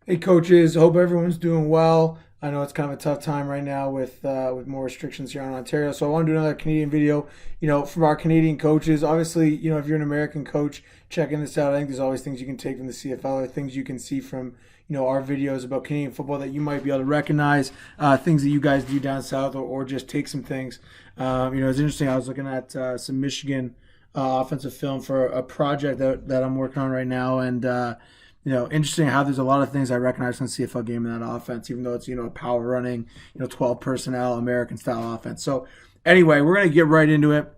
Hey coaches, hope everyone's doing well. I know it's kind of a tough time right now with more restrictions here in Ontario. So I want to do another Canadian video, from our Canadian coaches. Obviously, if you're an American coach checking this out, I think there's always things you can take from the CFL or things you can see from our videos about Canadian football that you might be able to recognize, things that you guys do down south, or just take some things. It's interesting. I was looking at some Michigan offensive film for a project that I'm working on right now, and interesting how there's a lot of things I recognize from the CFL game in that offense, even though it's, a power running, 12 personnel, American style offense. So, anyway, we're going to get right into it.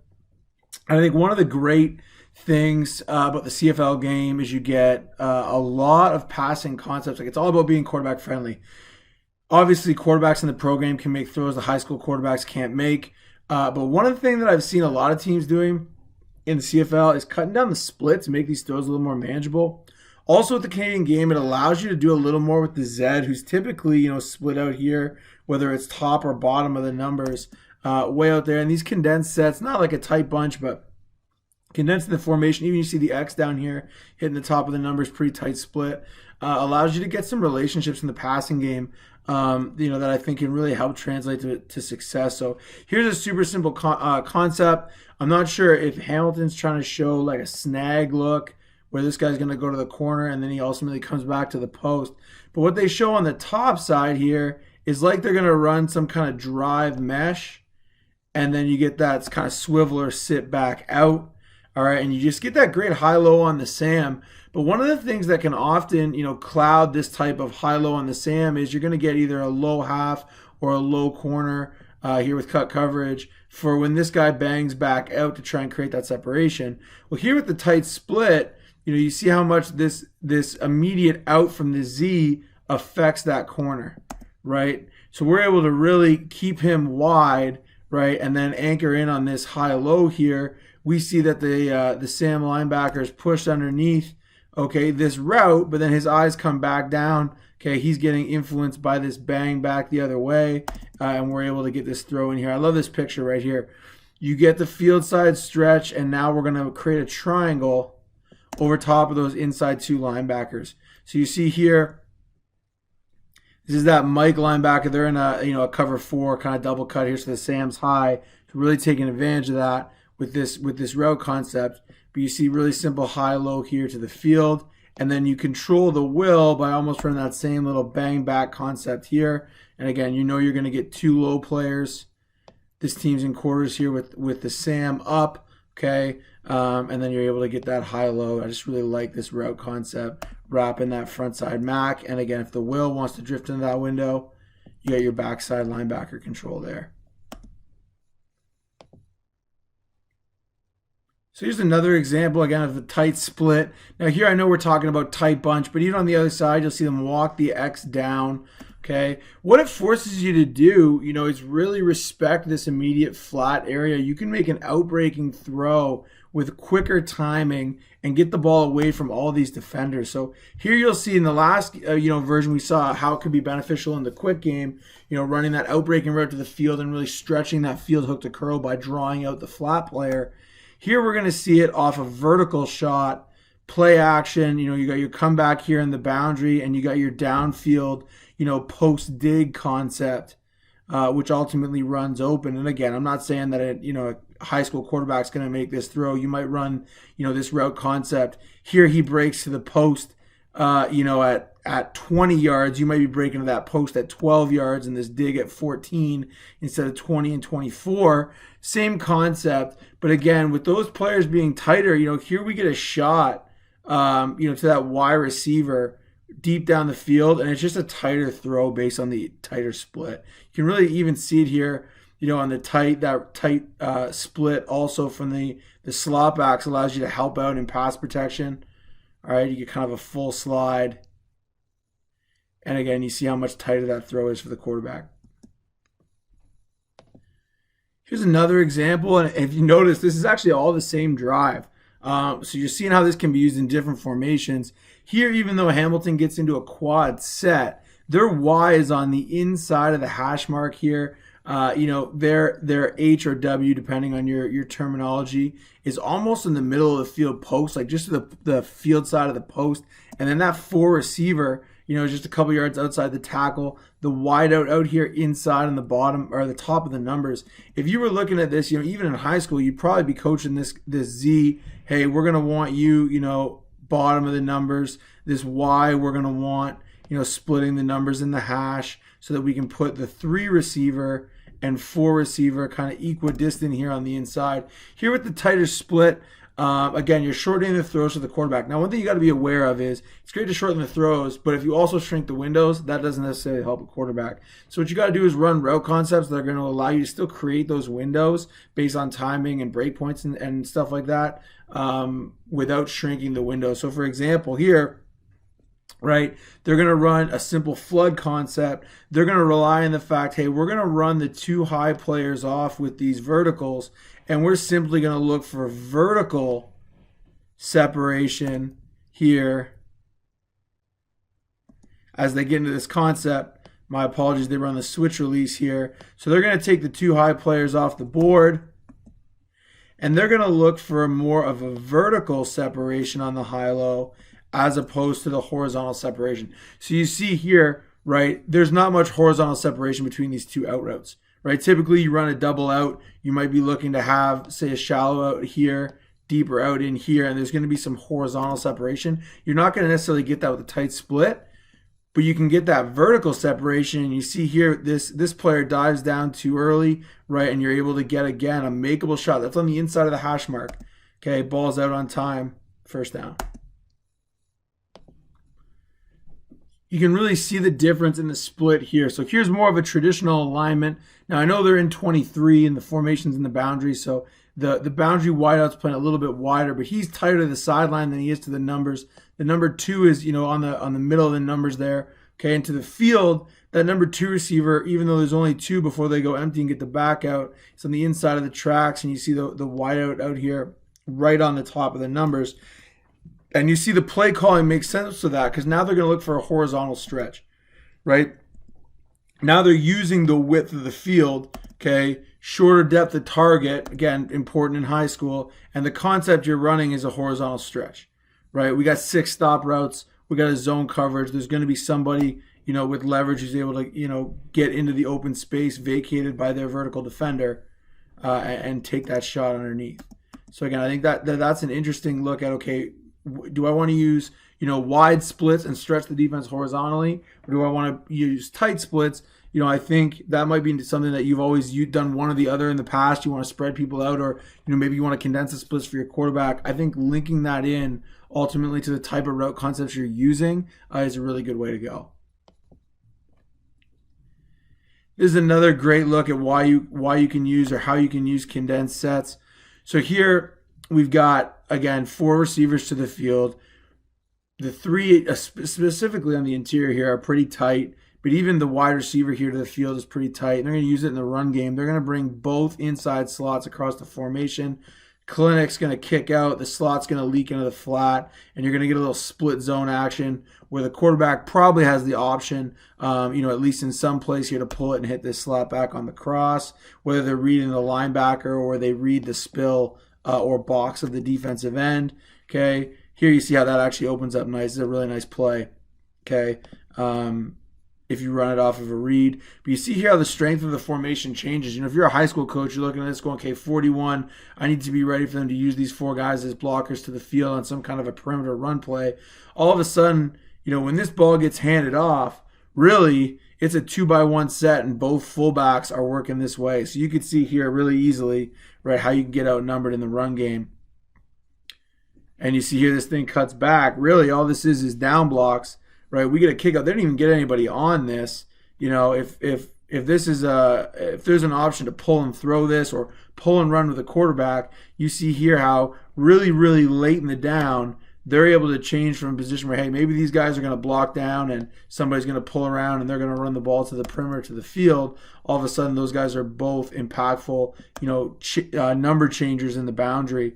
I think one of the great things about the CFL game is you get a lot of passing concepts. Like, it's all about being quarterback friendly. Obviously, quarterbacks in the pro game can make throws the high school quarterbacks can't make. But one of the things that I've seen a lot of teams doing in the CFL is cutting down the split to make these throws a little more manageable. Also, with the Canadian game, it allows you to do a little more with the Z, who's typically, split out here, whether it's top or bottom of the numbers, way out there. And these condensed sets, not like a tight bunch, but condensed in the formation. Even you see the X down here hitting the top of the numbers, pretty tight split. Allows you to get some relationships in the passing game, that I think can really help translate to success. So here's a super simple concept. I'm not sure if Hamilton's trying to show like a snag look where this guy's going to go to the corner and then he ultimately comes back to the post. But what they show on the top side here is like they're going to run some kind of drive mesh, and then you get that kind of swivel or sit back out. All right, and you just get that great high-low on the SAM. But one of the things that can often, cloud this type of high-low on the SAM is you're going to get either a low half or a low corner here with cut coverage for when this guy bangs back out to try and create that separation. Well, here with the tight split, you see how much this immediate out from the Z affects that corner, right? So we're able to really keep him wide, right, and then anchor in on this high-low here. We see that the Sam linebacker is pushed underneath, okay, this route, but then his eyes come back down. Okay, he's getting influenced by this bang back the other way, and we're able to get this throw in here. I love this picture right here. You get the field side stretch, and now we're going to create a triangle over top of those inside two linebackers. So you see here, this is that Mike linebacker. They're in a cover four kind of double cut here, so the Sam's high. So really taking advantage of that with this route concept. But you see really simple high-low here to the field, and then you control the will by almost running that same little bang back concept here. And again, you're going to get two low players. This team's in quarters here with the Sam up, okay, and then you're able to get that high-low. I just really like this route concept, wrapping that front side Mac. And again, if the will wants to drift into that window, you got your backside linebacker control there. So here's another example, again, of the tight split. Now here I know we're talking about tight bunch, but even on the other side, you'll see them walk the X down, okay? What it forces you to do, is really respect this immediate flat area. You can make an outbreaking throw with quicker timing and get the ball away from all these defenders. So here you'll see in the last version we saw how it could be beneficial in the quick game, running that outbreaking route to the field and really stretching that field hook to curl by drawing out the flat player. Here we're going to see it off a vertical shot, play action. You got your comeback here in the boundary, and you got your downfield, post dig concept, which ultimately runs open. And again, I'm not saying that a high school quarterback's going to make this throw. You might run, this route concept. Here he breaks to the post, at 20 yards. You might be breaking to that post at 12 yards and this dig at 14 instead of 20 and 24. Same concept, but again, with those players being tighter, here we get a shot, to that wide receiver deep down the field, and it's just a tighter throw based on the tighter split. You can really even see it here, on the tight split also from the slot backs allows you to help out in pass protection. All right, you get kind of a full slide. And again, you see how much tighter that throw is for the quarterback. Here's another example, and if you notice, this is actually all the same drive. So you're seeing how this can be used in different formations. Here, even though Hamilton gets into a quad set, their Y is on the inside of the hash mark here. Their H or W, depending on your terminology, is almost in the middle of the field post, like just the field side of the post. And then that four receiver just a couple yards outside the tackle. The wide out here inside on the bottom or the top of the numbers. If you were looking at this, even in high school, you'd probably be coaching this Z. Hey, we're gonna want you, bottom of the numbers. This Y, we're gonna want, splitting the numbers in the hash so that we can put the 3 receiver and 4 receiver kind of equidistant here on the inside. Here with the tighter split, again, you're shortening the throws to the quarterback. Now, one thing you got to be aware of is it's great to shorten the throws, but if you also shrink the windows, that doesn't necessarily help a quarterback. So what you got to do is run route concepts that are going to allow you to still create those windows based on timing and breakpoints and stuff like that without shrinking the window. So, for example, here, right, they're going to run a simple flood concept. They're going to rely on the fact, hey, we're going to run the 2 high players off with these verticals, and we're simply going to look for vertical separation here as they get into this concept. My apologies, they run the switch release here. So they're going to take the 2 high players off the board, and they're going to look for more of a vertical separation on the high-low as opposed to the horizontal separation. So you see here, right, there's not much horizontal separation between these 2 out routes, right? Typically, you run a double out. You might be looking to have, say, a shallow out here, deeper out in here, and there's going to be some horizontal separation. You're not going to necessarily get that with a tight split, but you can get that vertical separation. And you see here, this player dives down too early, right, and you're able to get, again, a makeable shot. That's on the inside of the hash mark. Okay, ball's out on time, first down. You can really see the difference in the split here. So here's more of a traditional alignment. Now, I know they're in 23 and the formation's in the boundary, so the boundary wideout's playing a little bit wider, but he's tighter to the sideline than he is to the numbers. The number 2 is, on the middle of the numbers there. Okay, and to the field, that number 2 receiver, even though there's only 2 before they go empty and get the back out, it's on the inside of the tracks, and you see the wideout out here right on the top of the numbers. And you see the play calling makes sense to that because now they're going to look for a horizontal stretch, right? Now they're using the width of the field, okay? Shorter depth of target, again, important in high school. And the concept you're running is a horizontal stretch, right? We got 6 stop routes. We got a zone coverage. There's going to be somebody, with leverage who's able to, get into the open space vacated by their vertical defender and take that shot underneath. So again, I think that's an interesting look at, okay, do I want to use, wide splits and stretch the defense horizontally, or do I want to use tight splits? I think that might be something that you've done one or the other in the past. You want to spread people out, or maybe you want to condense the splits for your quarterback. I think linking that in ultimately to the type of route concepts you're using is a really good way to go. This is another great look at why you can use or how you can use condensed sets. So here we've got, again, 4 receivers to the field. The 3, specifically on the interior here, are pretty tight. But even the wide receiver here to the field is pretty tight. And they're going to use it in the run game. They're going to bring both inside slots across the formation. Clinic's going to kick out. The slot's going to leak into the flat. And you're going to get a little split zone action where the quarterback probably has the option, at least in some place here, to pull it and hit this slot back on the cross. Whether they're reading the linebacker or they read the spill or box of the defensive end. Okay, here you see how that actually opens up nice. It's a really nice play. Okay, if you run it off of a read. But you see here how the strength of the formation changes. If you're a high school coach, you're looking at this going, okay, 41, I need to be ready for them to use these 4 guys as blockers to the field on some kind of a perimeter run play. All of a sudden, when this ball gets handed off, really, it's a 2-by-1 set, and both fullbacks are working this way. So you could see here really easily, right, how you can get outnumbered in the run game. And you see here this thing cuts back. Really, all this is down blocks, right? We get a kick out. They didn't even get anybody on this. If this is if there's an option to pull and throw this or pull and run with a quarterback, you see here how really, really late in the down, they're able to change from a position where, hey, maybe these guys are going to block down and somebody's going to pull around and they're going to run the ball to the perimeter to the field. All of a sudden, those guys are both impactful, number changers in the boundary,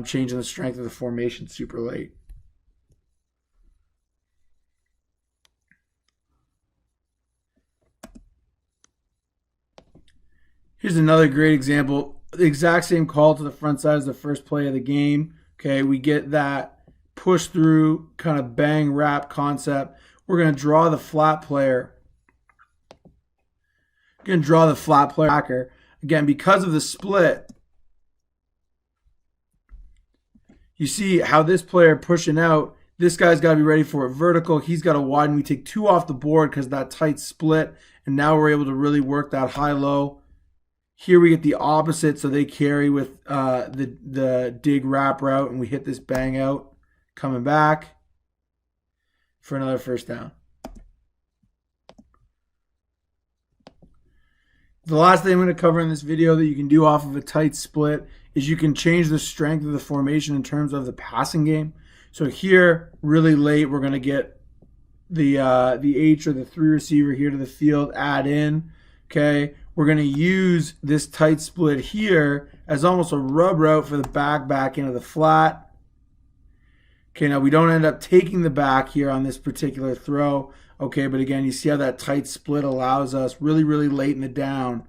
changing the strength of the formation super late. Here's another great example. The exact same call to the front side as the first play of the game. Okay, we get that push through kind of bang wrap concept we're going to draw the flat player. We're going to draw the flat player backer. Again, because of the split, you see how this player pushing out, this guy's got to be ready for a vertical. He's got to widen. We take 2 off the board because of that tight split, and now we're able to really work that high-low. Here we get the opposite, so they carry with the dig wrap route, and we hit this bang out, coming back for another first down. The last thing I'm going to cover in this video that you can do off of a tight split is you can change the strength of the formation in terms of the passing game. So here, really late, we're going to get the H or the 3 receiver here to the field, add in. Okay, we're going to use this tight split here as almost a rub route for the back into the flat. Okay, now we don't end up taking the back here on this particular throw. Okay, but again, you see how that tight split allows us really, really late in the down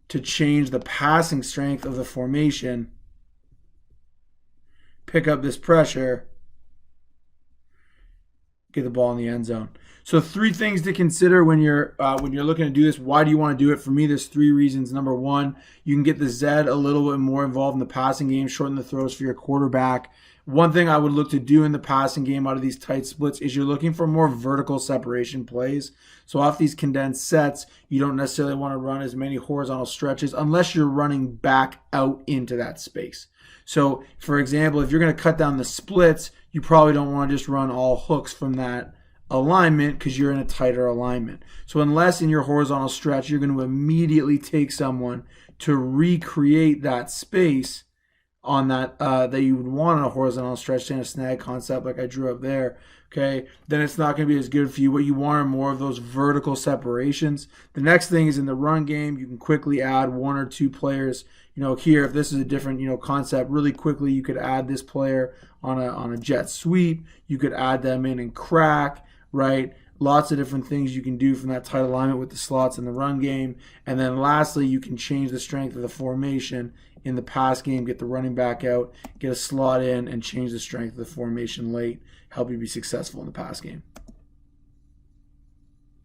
to change the passing strength of the formation, pick up this pressure, get the ball in the end zone. So 3 things to consider when you're looking to do this. Why do you want to do it? For me, there's 3 reasons. Number 1, you can get the Z a little bit more involved in the passing game, shorten the throws for your quarterback. One thing I would look to do in the passing game out of these tight splits is you're looking for more vertical separation plays. So off these condensed sets, you don't necessarily want to run as many horizontal stretches unless you're running back out into that space. So for example, if you're going to cut down the splits, you probably don't want to just run all hooks from that alignment because you're in a tighter alignment. So unless in your horizontal stretch, you're going to immediately take someone to recreate that space on that that you would want on a horizontal stretch in a snag concept like I drew up there, okay, then it's not going to be as good for you. What you want are more of those vertical separations. The next thing is in the run game, you can quickly add 1 or 2 players. Here, if this is a different, concept, really quickly you could add this player on a jet sweep. You could add them in and crack, right? Lots of different things you can do from that tight alignment with the slots in the run game. And then lastly, you can change the strength of the formation in the pass game, get the running back out, get a slot in, and change the strength of the formation late, help you be successful in the pass game.